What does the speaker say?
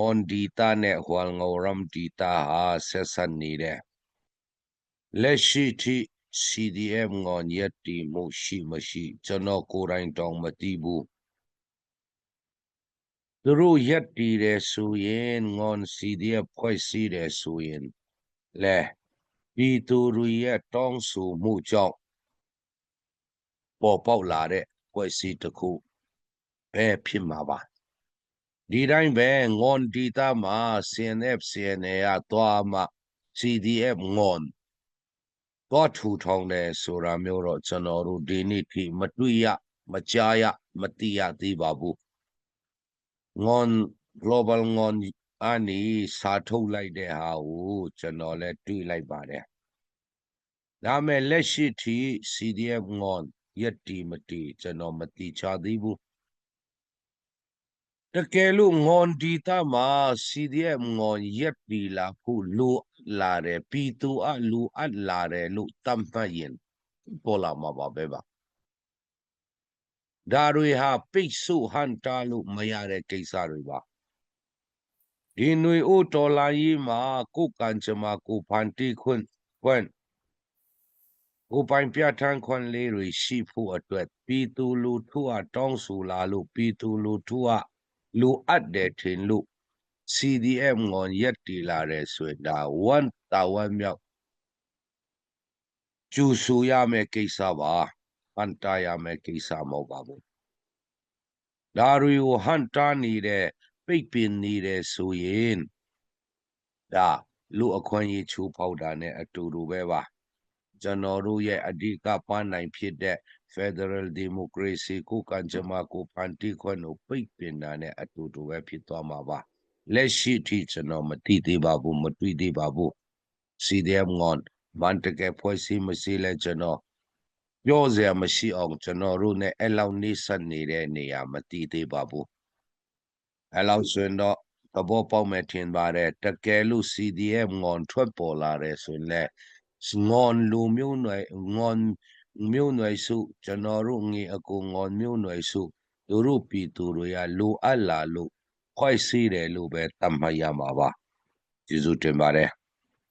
on dita ne while ngoram dita ha sesan nide leshiti CDM ngon yeti moshi mashi chano korain tong matibu Duru yeti de suyen ngon CDF phoi si de suyen le pi turu ye tong su mu chong po la de phoi si taku be phit ma ba Diတိုင်းပဲငွန်ဒေတာမှာ CNF CNA ကသွားမှ CDF ငွန်သွားထူထောင်တယ်ဆိုတာမျိုးတော့ကျွန်တော်တို့ဒီနေ့ထိမတွေ့ရမကြားရမသိရသေးပါဘူးငွန် global ငွန်အနေစာထုတ်လိုက်တဲ့ဟာကိုကျွန်တော်လည်းတွေ့လိုက်ပါတယ်ဒါမဲ့လက်ရှိထိ CDF ငွန်ရက်တီမတီကျွန်တော်မသိချသေးဘူးတကယ်လို့ငွန်ဒီတာမှာ CDF ငွန်ရက်ပြီလာဖို့လိုလာတယ်ပြည်သူအလိုအပ်လာတယ်လို့တတ်မှတ်ရင်ပေါ်လာမှာပါပဲပါဒါတွေဟာပိတ်ဆို့ဟန်တာလို့မရတဲ့ကိစ္စတွေပါဒီຫນွေအိုဒေါ်လာကြီးမှာကိုကန်ချမာကိုဖန်တီခွန်းကိုပိုင်ပြဋ္ဌာန်းခွင့်လေးတွေရှိဖို့အတွက်ပြည်သူလူထုကတောင်းဆိုလာလို့ပြည်သူလူထုကလိုအပ်တယ်ထင်လို့ CDF ငွန်ရက်တီလာတယ်ဆိုရင်ဒါဝန်တာဝန်မြောက်ကျူဆူရမယ့်ကိစ္စပါဟန်တာရမယ့်ကိစ္စမဟုတ်ပါဘူးဒါတွေကိုဟန်တာနေတဲ့ပိတ်ပင်နေတဲ့ဆိုရင်ဒါလူအခွင့်အရေးချိုးဖောက်တာနဲ့အတူတူပဲပါကျွန်တော်တို့ရဲ့အဓိကပန်းနိုင်ဖြစ်တဲ့ Federal Democracy ကိုကံကြမ္မာကိုဖန်တီးခွင့်ကိုပိတ်ပင်တာနဲ့အတူတူပဲဖြစ်သွားမှာပါလက်ရှိထိကျွန်တော်မသိသေးပါဘူးမတွေ့သေးပါဘူး CDM ငွန်မန်တကယ်ဖွဲ့စည်းမရှိလဲကျွန်တော်ပြောစရာမရှိအောင်ကျွန်တော်တို့ ਨੇ အဲ့လောက်နေဆက်နေတဲ့နေရာမသိသေးပါဘူးအဲ့လောက်ဆိုရင်တော့သဘောပေါက်မယ်ထင်ပါတယ်တကယ်လို့ CDM ငွန်ထွက်ပေါ်လာတယ်ဆိုရင်လဲငွန်လူမျိုးနွယ်ငွန်မျိုးနွယ်စုကျွန်တော်တို့ငေအကူငွန်မျိုးနွယ်စုတို့ပြည်သူတွေကလိုအပ်လာလို့ခွိုက်စီးတယ်လို့ပဲသတ်မှတ်ရမှာပါကျေးဇူးတင်ပါတယ်